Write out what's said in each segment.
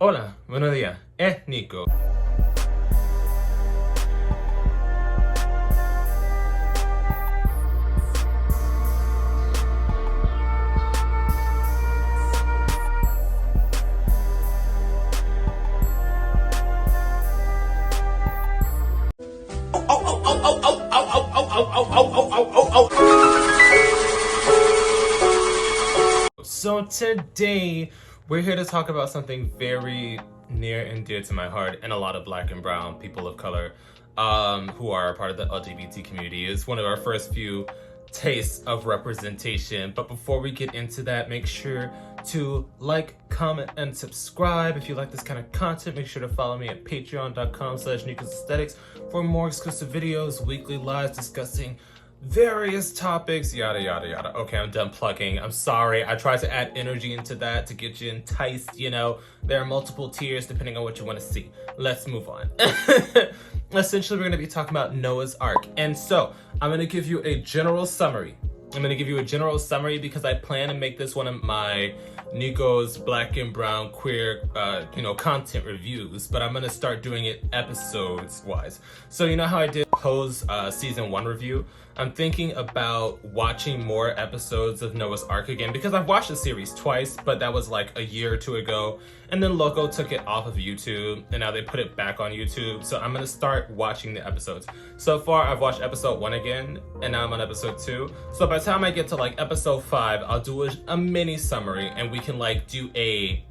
Hola, buenos días, es Nico. So today we're here to talk about something very near and dear to my heart and a lot of Black and brown people of color who are a part of the LGBT community. It's one of our first few tastes of representation. But before we get into that, make sure to like, comment, and subscribe. If you like this kind of content, make sure to follow me at patreon.com/Nicosaesthetics for more exclusive videos, weekly lives discussing various topics, yada yada yada. Okay, I'm done plugging. I'm sorry. I tried to add energy into that to get you enticed. You know, there are multiple tiers depending on what you want to see. Let's move on. Essentially, we're going to be talking about Noah's Ark. And so I'm going to give you a general summary. Because I plan to make this one of my Nico's Black and Brown queer, content reviews, but I'm gonna start doing it episodes wise. So you know how I did Poe's season 1 review? I'm thinking about watching more episodes of Noah's Ark again because I've watched the series twice, but that was like a year or two ago. And then Logo took it off of YouTube and now they put it back on YouTube. So I'm gonna start watching the episodes. So far I've watched episode 1 again and now I'm on episode 2. So by the time I get to like episode 5, I'll do a mini summary and we can like do a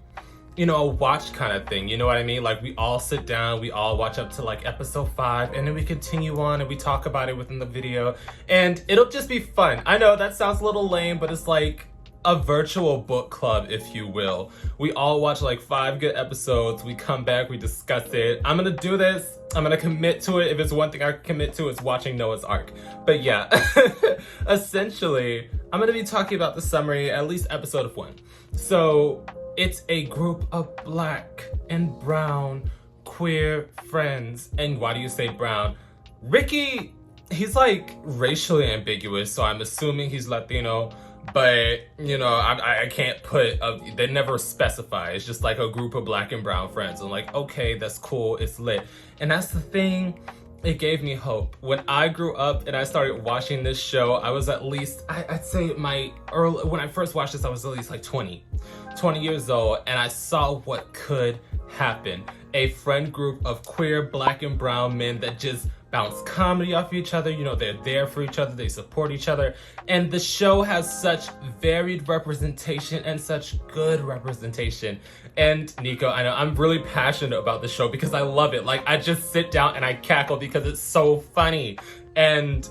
watch kind of thing, you know what I mean? Like we all sit down, we all watch up to like episode 5 and then we continue on and we talk about it within the video and it'll just be fun. I know that sounds a little lame, but it's like a virtual book club, if you will. We all watch like 5 good episodes, we come back, we discuss it. I'm gonna do this, I'm gonna commit to it. If it's one thing I commit to, it's watching Noah's Ark. But yeah, essentially, I'm gonna be talking about the summary, at least episode 1. So it's a group of Black and brown queer friends. And why do you say brown? Ricky, he's like racially ambiguous, so I'm assuming he's Latino. But, I can't put, they never specify. It's just like a group of Black and brown friends. I'm like, okay, that's cool, it's lit. And that's the thing, it gave me hope. When I grew up and I started watching this show, I was at least, I'd say when I first watched this, I was at least like 20 years old. And I saw what could happen. A friend group of queer Black and brown men that just bounce comedy off each other. They're there for each other, they support each other. And the show has such varied representation and such good representation. And Nico, I know I'm really passionate about the show because I love it. Like I just sit down and I cackle because it's so funny. And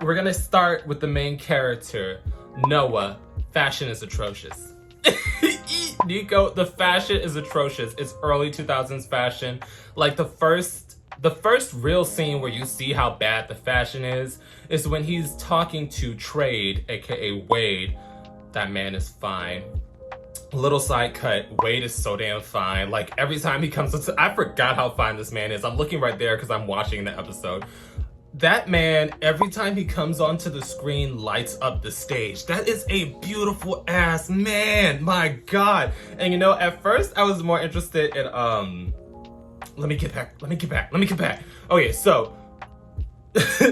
we're gonna start with the main character, Noah. Fashion is atrocious. Nico, the fashion is atrocious. It's early 2000s fashion. Like the first real scene where you see how bad the fashion is when he's talking to Trade, aka Wade. That man is fine. Little side cut, Wade is so damn fine. Like every time he comes to, I forgot how fine this man is. I'm looking right there because I'm watching the episode. That man, every time he comes onto the screen, lights up the stage. That is a beautiful ass man, my God. And at first I was more interested in, let me get back. Okay, so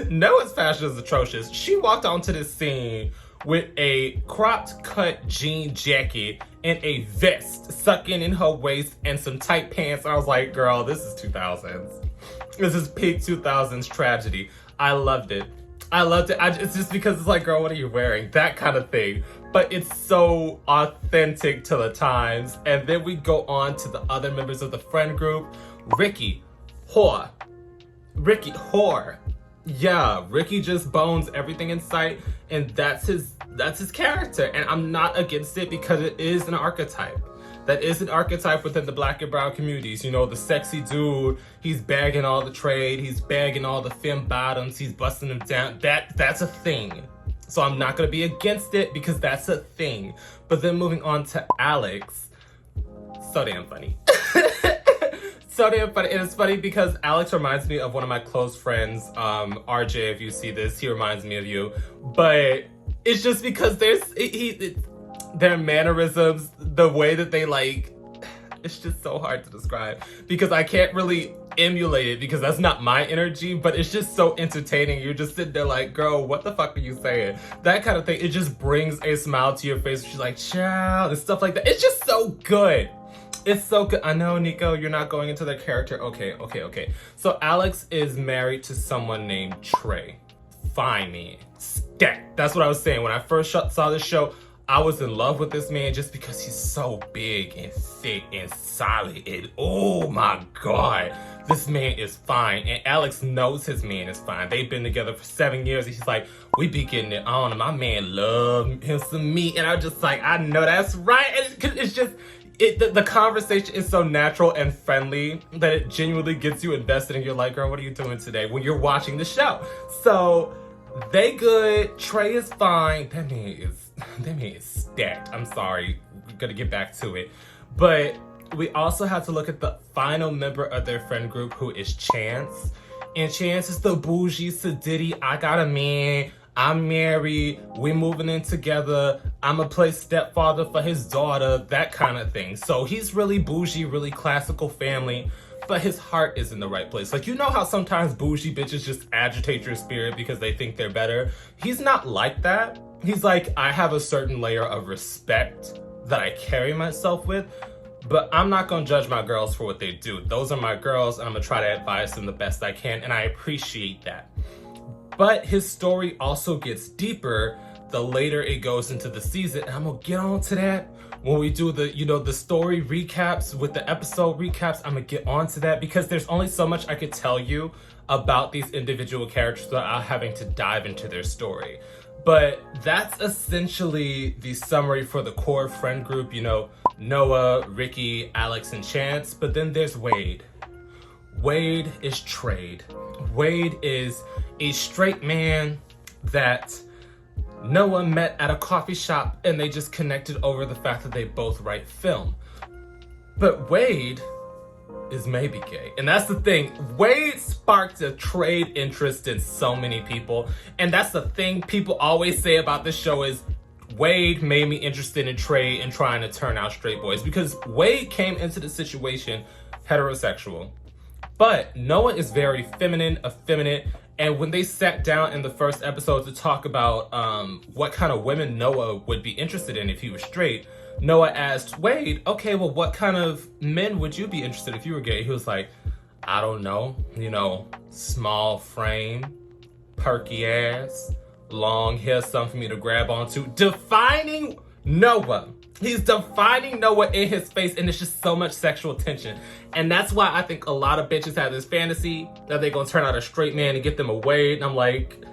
Noah's fashion is atrocious. She walked onto this scene with a cropped cut jean jacket and a vest sucking in her waist and some tight pants. I was like, girl, this is 2000s. This is peak 2000s tragedy. I loved it. It's just because it's like, girl, what are you wearing? That kind of thing. But it's so authentic to the times. And then we go on to the other members of the friend group. Ricky, whore. Yeah, Ricky just bones everything in sight, and that's his character. And I'm not against it because it is an archetype. That is an archetype within the Black and brown communities. The sexy dude, he's bagging all the Trade, he's bagging all the femme bottoms, he's busting them down. That's a thing. So I'm not gonna be against it because that's a thing. But then moving on to Alex, so damn funny. So damn funny. And it's funny because Alex reminds me of one of my close friends, RJ, if you see this, he reminds me of you. But it's just because their mannerisms, the way that they like, It's just so hard to describe because I can't really emulate it because that's not my energy, but it's just so entertaining. You're just sitting there like, girl, what the fuck are you saying? That kind of thing. It just brings a smile to your face. She's like, child, and stuff like that. It's just so good. It's so good. I know, Nico, you're not going into their character. Okay. So Alex is married to someone named Trey. Fine, man. Stat. That's what I was saying. When I first saw this show, I was in love with this man just because he's so big and thick and solid. And oh my God, this man is fine. And Alex knows his man is fine. They've been together for 7 years. And he's like, we be getting it on. And my man love him some meat. And I'm just like, I know that's right. And it's just... The conversation is so natural and friendly that it genuinely gets you invested and you're like, girl, what are you doing today when you're watching the show? So they good. Trey is fine. That man is stacked. I'm sorry. We're gonna get back to it. But we also have to look at the final member of their friend group, who is Chance. And Chance is the bougie sadiddy. I got a man. I'm married, we moving in together, I'ma play stepfather for his daughter, that kind of thing. So he's really bougie, really classical family, but his heart is in the right place. Like, you know how sometimes bougie bitches just agitate your spirit because they think they're better? He's not like that. He's like, I have a certain layer of respect that I carry myself with, but I'm not gonna judge my girls for what they do. Those are my girls, and I'm gonna try to advise them the best I can, and I appreciate that. But his story also gets deeper the later it goes into the season. And I'm gonna get on to that when we do the story recaps with the episode recaps. I'm gonna get on to that because there's only so much I could tell you about these individual characters without having to dive into their story. But that's essentially the summary for the core friend group, Noah, Ricky, Alex, and Chance. But then there's Wade. Wade is Trade. Wade is a straight man that Noah met at a coffee shop and they just connected over the fact that they both write film. But Wade is maybe gay. And that's the thing. Wade sparked a trade interest in so many people. And that's the thing people always say about this show is Wade made me interested in Trey and trying to turn out straight boys, because Wade came into the situation heterosexual. But Noah is very feminine, effeminate, and when they sat down in the first episode to talk about what kind of women Noah would be interested in if he was straight, Noah asked Wade, okay, well, what kind of men would you be interested in if you were gay? He was like, I don't know, small frame, perky ass, long hair, something for me to grab onto. Defining Noah. He's defining Noah in his face, and it's just so much sexual tension. And that's why I think a lot of bitches have this fantasy that they're gonna turn out a straight man and get them a Wade. And I'm like,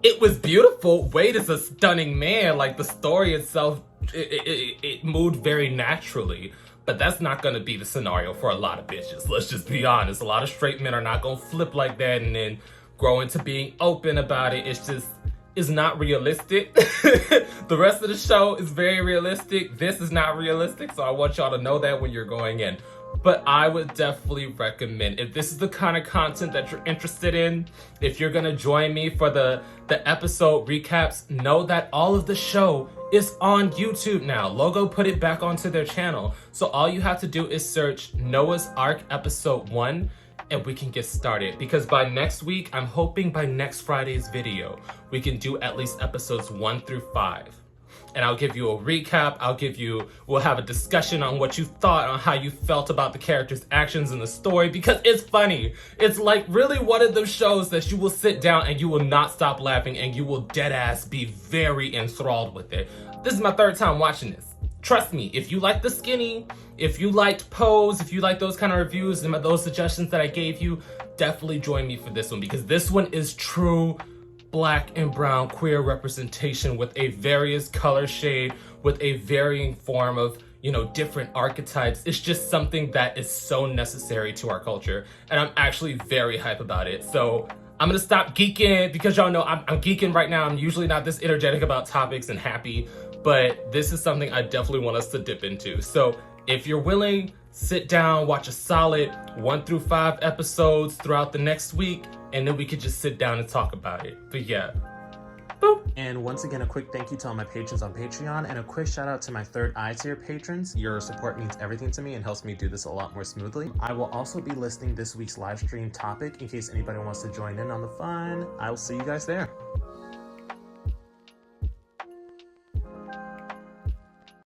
it was beautiful. Wade is a stunning man. Like, the story itself, it moved very naturally. But that's not gonna be the scenario for a lot of bitches. Let's just be honest. A lot of straight men are not gonna flip like that and then grow into being open about it. It's not realistic. The rest of the show is very realistic. This is not realistic, so I want y'all to know that when you're going in. But I would definitely recommend, if this is the kind of content that you're interested in, if you're gonna join me for the episode recaps, know that all of the show is on YouTube now. Logo put it back onto their channel. So all you have to do is search Noah's Arc Episode 1, and we can get started. Because by next week, I'm hoping by next Friday's video, we can do at least episodes 1 through 5. And I'll give you a recap. We'll have a discussion on what you thought, on how you felt about the characters' actions in the story, because it's funny. It's like really one of those shows that you will sit down and you will not stop laughing and you will dead ass be very enthralled with it. This is my third time watching this. Trust me, if you like the skinny, if you liked Pose, if you like those kind of reviews and those suggestions that I gave you, definitely join me for this one, because this one is true Black and brown queer representation with a various color shade, with a varying form of, different archetypes. It's just something that is so necessary to our culture, and I'm actually very hype about it. So I'm gonna stop geeking, because y'all know I'm geeking right now. I'm usually not this energetic about topics and happy, but this is something I definitely want us to dip into. So if you're willing, sit down, watch a solid 1 through 5 episodes throughout the next week, and then we could just sit down and talk about it. But yeah, Boop. And once again, a quick thank you to all my patrons on Patreon, and a quick shout out to my third eye tier patrons. Your support means everything to me and helps me do this a lot more smoothly. I will also be listing this week's live stream topic in case anybody wants to join in on the fun. I will see you guys there.